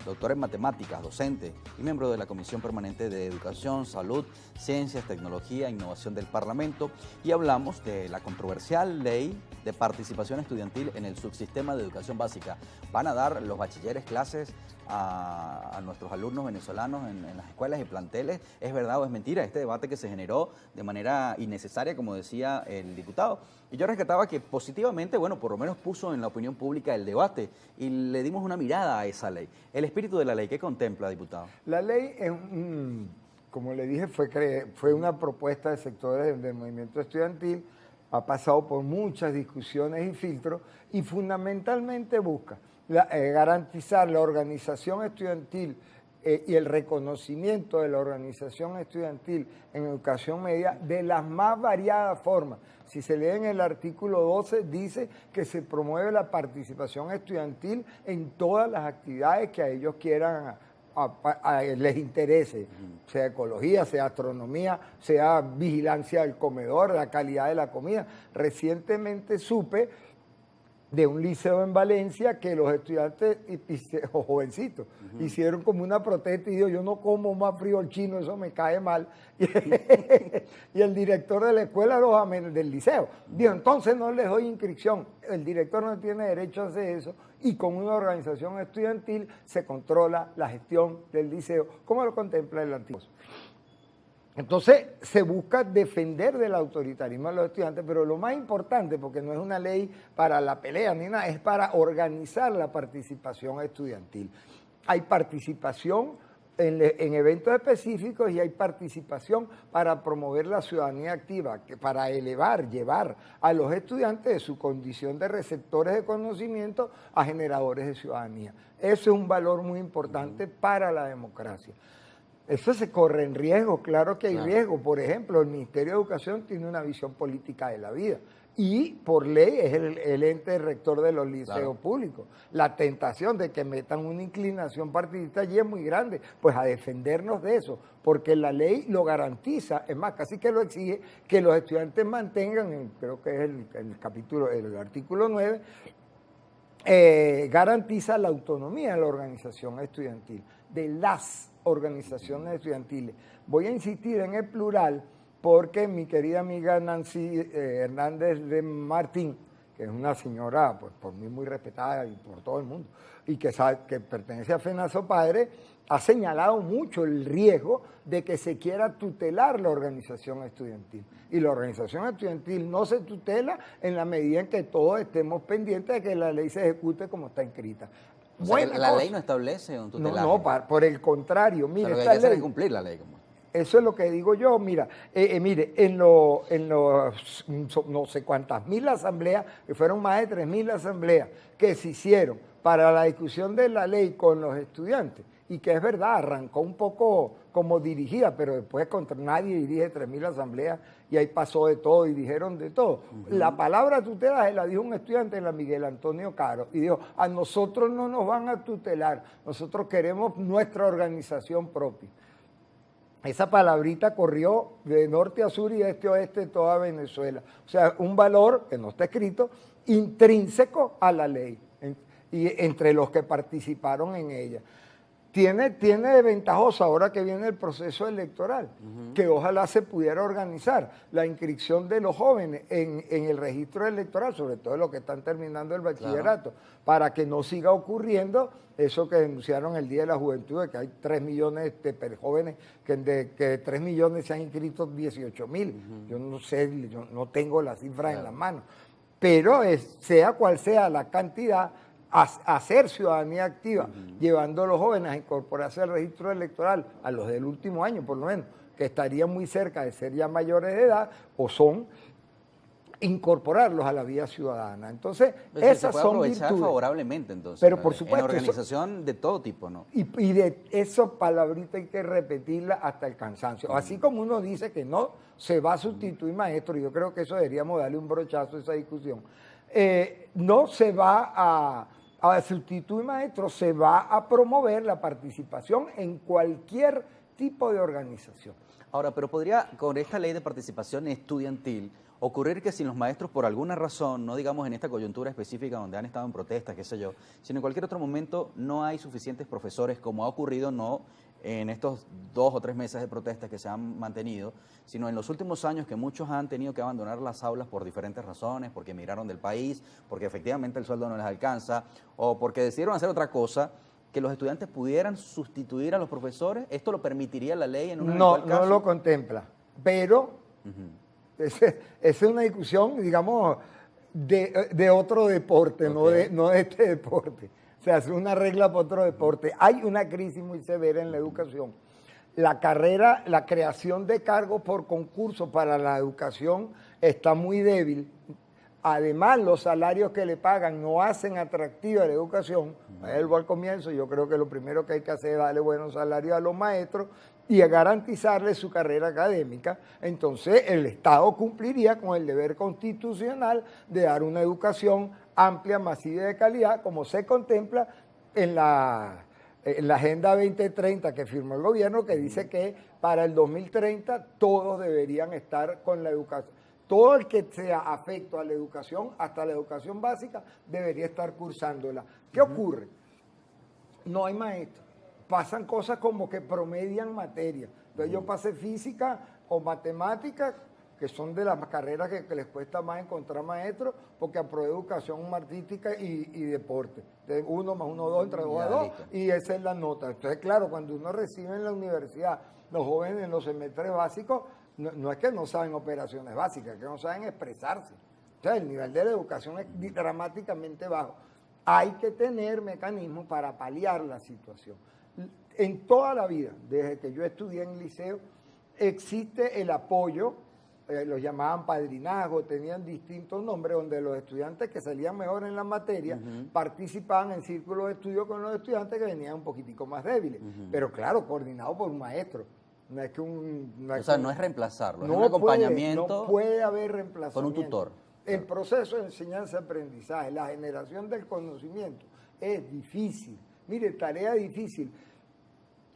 doctor en matemáticas, docente y miembro de la Comisión Permanente de Educación, Salud, Ciencias, Tecnología e Innovación del Parlamento, y hablamos de la controversial ley de participación estudiantil en el subsistema de educación básica. ¿Van a dar los bachilleres clases a nuestros alumnos venezolanos en las escuelas y planteles? ¿Es verdad o es mentira este debate que se generó de manera innecesaria, como decía el diputado? Y yo rescataba que positivamente, bueno, por lo menos puso en la opinión pública el debate y le dimos una mirada a esa ley. El espíritu de la ley, ¿qué contempla, diputado? La ley es como le dije, fue una propuesta de sectores del movimiento estudiantil, ha pasado por muchas discusiones y filtros y fundamentalmente busca garantizar la organización estudiantil y el reconocimiento de la organización estudiantil en educación media de las más variadas formas. Si se lee en el artículo 12, dice que se promueve la participación estudiantil en todas las actividades que a ellos quieran, les interese, sea ecología, sea astronomía, sea vigilancia del comedor, la calidad de la comida. Recientemente supe de un liceo en Valencia que los estudiantes o jovencitos hicieron como una protesta y dijo: yo no como más frío el chino, eso me cae mal. Y el director de la escuela del liceo dijo: entonces no les doy inscripción. El director no tiene derecho a hacer eso, y con una organización estudiantil se controla la gestión del liceo, como lo contempla el antiguo. Entonces se busca defender del autoritarismo a los estudiantes, pero lo más importante, porque no es una ley para la pelea ni nada, es para organizar la participación estudiantil. Hay participación en eventos específicos y hay participación para promover la ciudadanía activa, para llevar a los estudiantes de su condición de receptores de conocimiento a generadores de ciudadanía. Eso es un valor muy importante para la democracia. Eso se corre en riesgo, claro que hay riesgo. Por ejemplo, el Ministerio de Educación tiene una visión política de la vida y por ley es el ente rector de los liceos públicos. La tentación de que metan una inclinación partidista allí es muy grande, pues a defendernos de eso, porque la ley lo garantiza, es más, casi que lo exige, que los estudiantes mantengan, creo que es el artículo 9, garantiza la autonomía de la organización estudiantil, de las organizaciones estudiantiles. Voy a insistir en el plural porque mi querida amiga Nancy Hernández de Martín, que es una señora pues, por mí muy respetada y por todo el mundo, y que sabe que pertenece a FENASO Padre, ha señalado mucho el riesgo de que se quiera tutelar la organización estudiantil. Y la organización estudiantil no se tutela en la medida en que todos estemos pendientes de que la ley se ejecute como está escrita. O sea, la ley no establece un tutelaje. No, por el contrario. Mire, lo que hay que hacer es cumplir la ley. Eso es lo que digo yo. Mira, mire, en los no sé cuántas mil asambleas, que fueron más de 3.000 asambleas que se hicieron para la discusión de la ley con los estudiantes, y que es verdad, arrancó un poco como dirigida, pero después contra nadie dirige 3.000 asambleas y ahí pasó de todo y dijeron de todo. La palabra tutela se la dijo un estudiante, la Miguel Antonio Caro, y dijo: a nosotros no nos van a tutelar, nosotros queremos nuestra organización propia. Esa palabrita corrió de norte a sur y de este a oeste de toda Venezuela. O sea, un valor que no está escrito, intrínseco a la ley, y entre los que participaron en ella. Tiene de ventajoso ahora que viene el proceso electoral, que ojalá se pudiera organizar la inscripción de los jóvenes en el registro electoral, sobre todo los que están terminando el bachillerato, para que no siga ocurriendo eso que denunciaron el Día de la Juventud, de que hay 3 millones de jóvenes, que de 3 millones se han inscrito 18.000. Yo no sé, yo no tengo la cifra en la mano, pero sea cual sea la cantidad, hacer ciudadanía activa, llevando a los jóvenes a incorporarse al registro electoral, a los del último año por lo menos, que estarían muy cerca de ser ya mayores de edad, o son, incorporarlos a la vida ciudadana. Entonces, esas son virtudes. Favorablemente, entonces, pero por supuesto, en organización de todo tipo, ¿no? Y de esa palabrita hay que repetirla hasta el cansancio. Así como uno dice que no se va a sustituir maestro, yo creo que eso deberíamos darle un brochazo a esa discusión. No se va a sustituir maestro, se va a promover la participación en cualquier tipo de organización. Ahora, pero podría, con esta ley de participación estudiantil, ocurrir que si los maestros por alguna razón, no digamos en esta coyuntura específica donde han estado en protestas, qué sé yo, sino en cualquier otro momento no hay suficientes profesores, como ha ocurrido no en estos 2 o 3 meses de protestas que se han mantenido, sino en los últimos años que muchos han tenido que abandonar las aulas por diferentes razones, porque emigraron del país, porque efectivamente el sueldo no les alcanza, o porque decidieron hacer otra cosa, que los estudiantes pudieran sustituir a los profesores. ¿Esto lo permitiría la ley en un eventual caso? No lo contempla, pero esa es una discusión, digamos, de otro deporte, Okay. no de este deporte. O sea, es una regla para otro deporte. Hay una crisis muy severa en la educación. La creación de cargos por concurso para la educación está muy débil. Además, los salarios que le pagan no hacen atractiva la educación. Vuelvo al comienzo, yo creo que lo primero que hay que hacer es darle buenos salarios a los maestros y a garantizarles su carrera académica. Entonces, el Estado cumpliría con el deber constitucional de dar una educación amplia, masiva y de calidad, como se contempla en la Agenda 2030 que firmó el gobierno, que dice que para el 2030 todos deberían estar con la educación. Todo el que sea afecto a la educación, hasta la educación básica, debería estar cursándola. ¿Qué ocurre? No hay maestros. Pasan cosas como que promedian materia. Entonces yo pasé física o matemática, que son de las carreras que les cuesta más encontrar maestros, porque aprobé educación artística y deporte. Entonces 1 más 1, 2, entre 2 a 2, y esa es la nota. Entonces, claro, cuando uno recibe en la universidad, los jóvenes en los semestres básicos, no es que no saben operaciones básicas, es que no saben expresarse. Entonces, el nivel de la educación es dramáticamente bajo. Hay que tener mecanismos para paliar la situación. En toda la vida, desde que yo estudié en liceo, existe el apoyo, los llamaban padrinazgo, tenían distintos nombres, donde los estudiantes que salían mejor en la materia participaban en círculos de estudio con los estudiantes que venían un poquitico más débiles. Pero claro, coordinado por un maestro. No es que no es reemplazarlo, es un acompañamiento. No puede haber reemplazamiento. Con un tutor. El proceso de enseñanza-aprendizaje, la generación del conocimiento es difícil. Mire, tarea difícil.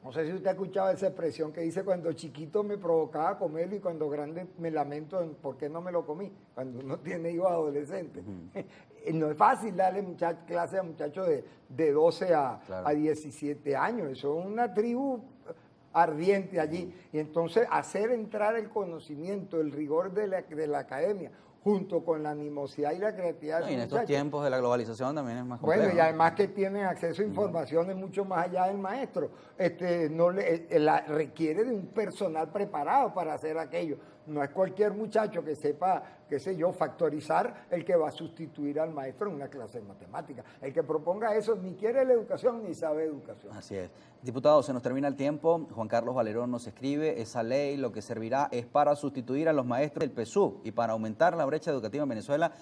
No sé si usted ha escuchado esa expresión que dice: cuando chiquito me provocaba comerlo y cuando grande me lamento en por qué no me lo comí, cuando uno tiene hijos adolescentes. No es fácil darle clase a muchachos de 12 a 17 años. Eso es una tribu ardiente allí. Y entonces hacer entrar el conocimiento, el rigor de la academia, junto con la animosidad y la creatividad. No, y en estos tiempos de la globalización también es más complejo. Bueno, y además que tienen acceso a informaciones mucho más allá del maestro. Requiere de un personal preparado para hacer aquello. No es cualquier muchacho que sepa, qué sé yo, factorizar el que va a sustituir al maestro en una clase de matemáticas. El que proponga eso ni quiere la educación ni sabe educación. Así es. Diputado, se nos termina el tiempo. Juan Carlos Valerón nos escribe: esa ley lo que servirá es para sustituir a los maestros del PSUV y para aumentar la brecha educativa en Venezuela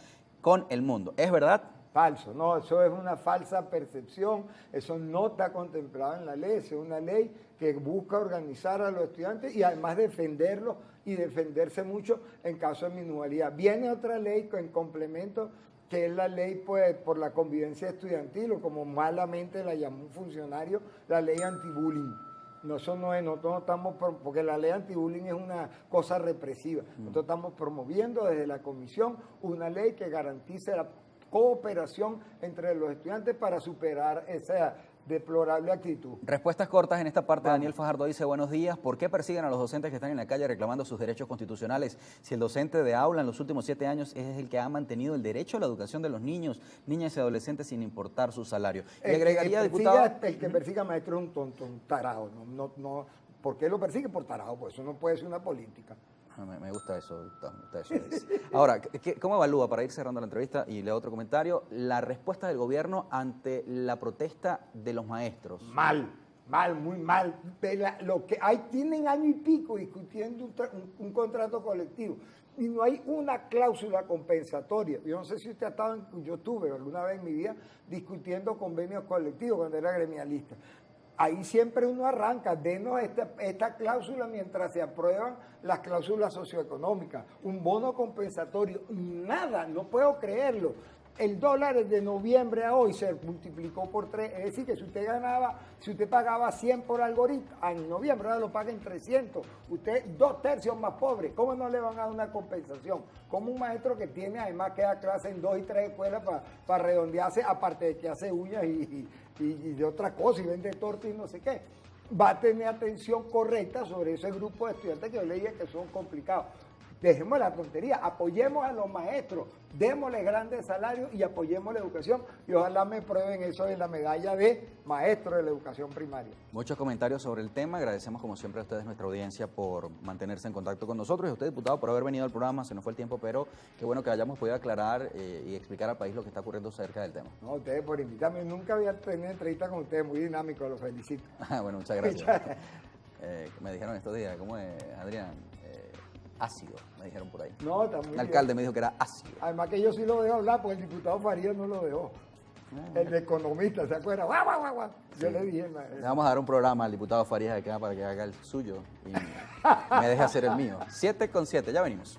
con el mundo. ¿Es verdad? Falso, no, eso es una falsa percepción, eso no está contemplado en la ley, es una ley que busca organizar a los estudiantes y además defenderlos y defenderse mucho en caso de minusvalía. Viene otra ley en complemento, que es la ley pues, por la convivencia estudiantil, o como malamente la llamó un funcionario, la ley anti-bullying. Nosotros no estamos, porque la ley anti-bullying es una cosa represiva. Nosotros estamos promoviendo desde la comisión una ley que garantice la cooperación entre los estudiantes para superar esa deplorable actitud. Respuestas cortas en esta parte. Daniel Fajardo dice: buenos días, ¿por qué persiguen a los docentes que están en la calle reclamando sus derechos constitucionales? Si el docente de aula en los últimos 7 años es el que ha mantenido el derecho a la educación de los niños, niñas y adolescentes sin importar su salario. Y agregaría, diputado... El que persiga maestro es un tonto, un tarado. ¿Por qué lo persigue? Por tarado, pues eso no puede ser una política. Me gusta eso, Ahora, ¿cómo evalúa, para ir cerrando la entrevista y leo otro comentario, la respuesta del gobierno ante la protesta de los maestros? Mal, muy mal. Tienen año y pico discutiendo un contrato colectivo y no hay una cláusula compensatoria. Yo no sé si usted ha estado, yo estuve alguna vez en mi vida discutiendo convenios colectivos cuando era gremialista. Ahí siempre uno arranca, denos esta cláusula mientras se aprueban las cláusulas socioeconómicas, un bono compensatorio, nada, no puedo creerlo. el dólar de noviembre a hoy se multiplicó por 3, es decir, que si usted pagaba 100 por algoritmo, en noviembre ahora lo paga en 300, usted 2/3 más pobre, ¿cómo no le van a dar una compensación? Como un maestro que tiene, además que da clase en 2 y 3 escuelas para redondearse, aparte de que hace uñas y de otra cosa, y vende torta y no sé qué, va a tener atención correcta sobre ese grupo de estudiantes que yo le dije que son complicados. Dejemos la tontería, apoyemos a los maestros, démosles grandes salarios y apoyemos la educación, y ojalá me prueben eso de la medalla de maestro de la educación primaria. Muchos comentarios sobre el tema. Agradecemos como siempre a ustedes, nuestra audiencia, por mantenerse en contacto con nosotros, y a usted, diputado, por haber venido al programa. Se nos fue el tiempo, pero qué bueno que hayamos podido aclarar y explicar al país lo que está ocurriendo acerca del tema. No, ustedes por invitarme, nunca había tenido entrevista con ustedes, muy dinámico, los felicito. Bueno, muchas gracias. Me dijeron estos días, ¿cómo es, Adrián? Ácido, me dijeron por ahí. No, está muy El alcalde me dijo que era ácido. Además que yo sí lo dejo hablar, porque el diputado Farías no lo dejó. El de economista, ¿se acuerda? ¡Guau, guau, guau, guau! Yo le dije... Le vamos a dar un programa al diputado Farías acá para que haga el suyo y me deje hacer el mío. 7:07, ya venimos.